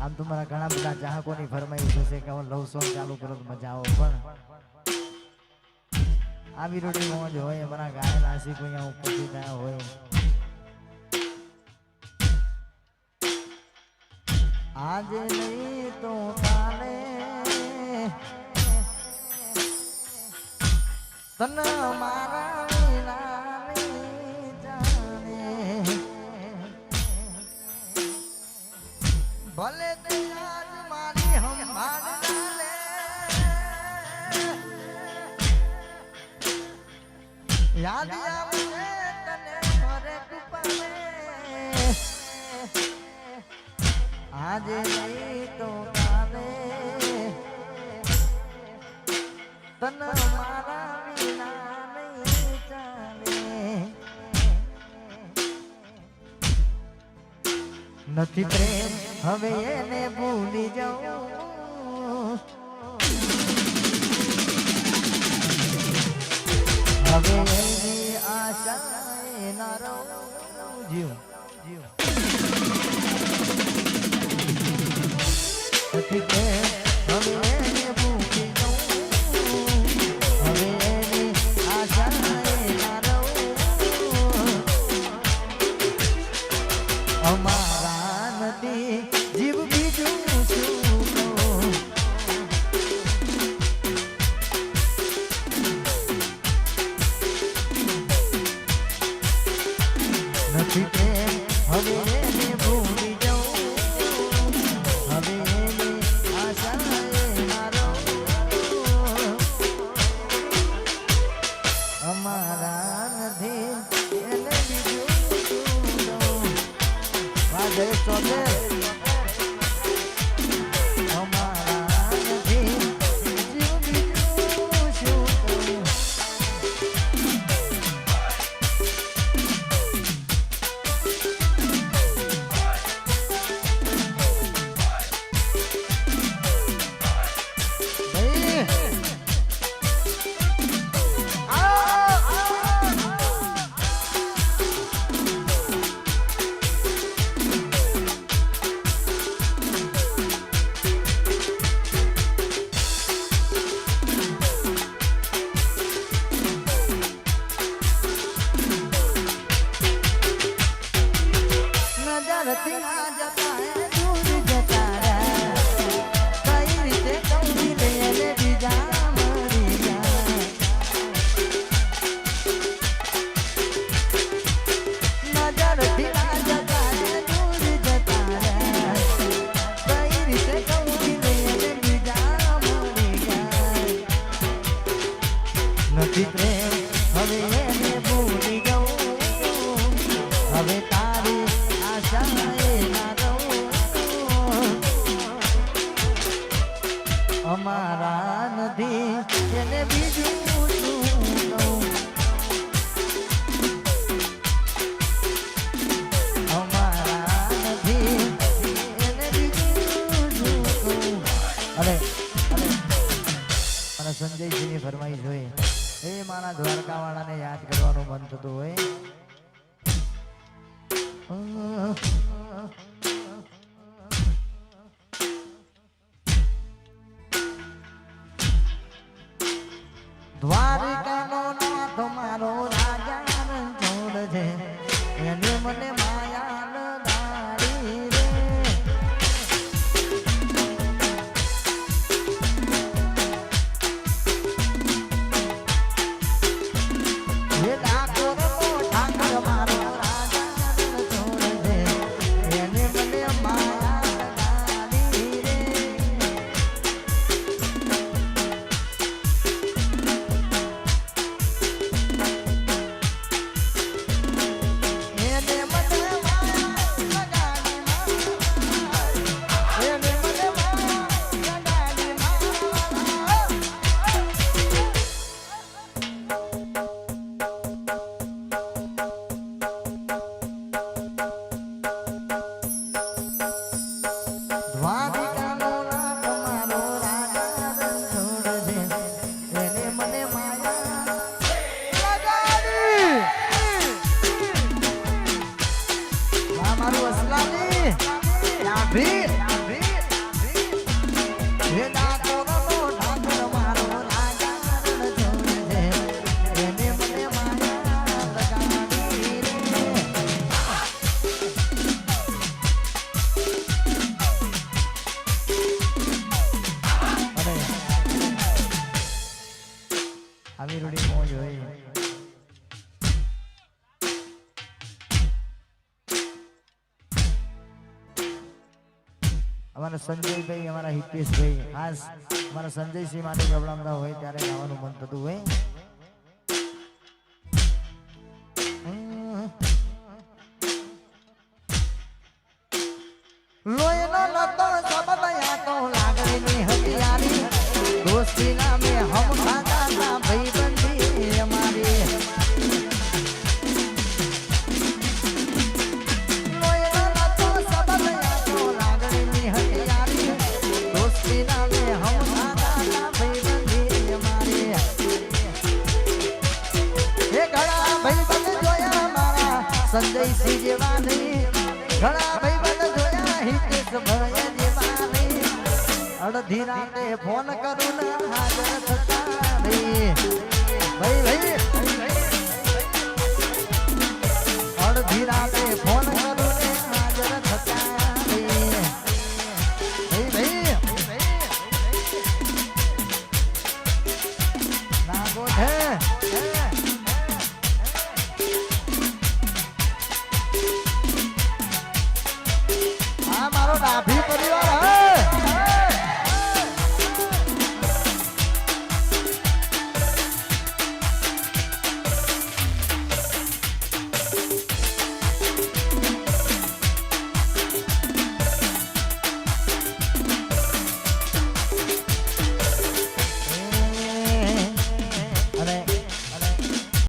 આમ તો મારા ઘણા બધા ચાહકોની ફરમાઈશ હશે કે હું લવ સોંગ ચાલુ કરો તો મજા આવે, પણ આવી રોટી મોજ હોય મારા ગાયન આશિક અહીંયા ઉપસ્થિત થયા હોય. આજે નહીં તો કાલે તન મારા ભલે તે આજ મારી હંભાળ ચાલે યાદ આવે તને ઘરે કુપાને આજે નહીં તો કાલે તન મારા વિના નહીં ચાલે. નથી પ્રેમ હવે એને ભૂલી જાઉં, હવે એની આશા ના રહું. જીવ જીવ નથી પ્રેમ હવે એને ભૂલી જાઉં, હવે એની આશા ના રહું. અમારા નથી જીવ બીજું શું નથી પ્રેમ હવે એને ભૂલી જાઉં, હવે એની આશા ના રહું. અમારા નથી એને બીજું શું દઉં. વાજે ચોલે નથી પ્રેમ હવે એને ભૂલી જાઉં, હવે તારી આશા ના રહું. અમારા નથી એને બીજું શું દઉં. અમારા નથી એને બીજું શું દઉં. અરે મને સંજયજીની ફરમાઈશ હોય એ મારા દ્વારકા વાળાને યાદ કરવાનું મન થતું હોય. દ્વારકાનો નાથ મારો રાજા રણછોડ છે, એને મને માયા લગાડી રે. અમારા સંજયભાઈ અમારા હિતેશભાઈ ખાસ અમારા સંજયસિંહ માટે ગબડામતા હોય ત્યારે ગાવાનું મન થતું હોય લોહીનો લતો સબદયા તો લાગણીની હથિયારી દોસ્તી નામે હમ ખાતા ના ભાઈબંધી અમારી લોહીનો લતો સબદયા તો લાગણીની હથિયારી દોસ્તી નામે હમ ખાતા ના ભાઈબંધી અમારી એ ઘણા ભાઈબંધ જોયા મારા સંજયસિંહ જેવા નહીં ઘણા ભાઈબંધ જોયા હિતેશ ભાઈ જેવા નહીં અડધી રાતે ફોન કરું ને હાજર થતા નહીં ભાઈ અડધી રાતે ફોન કરું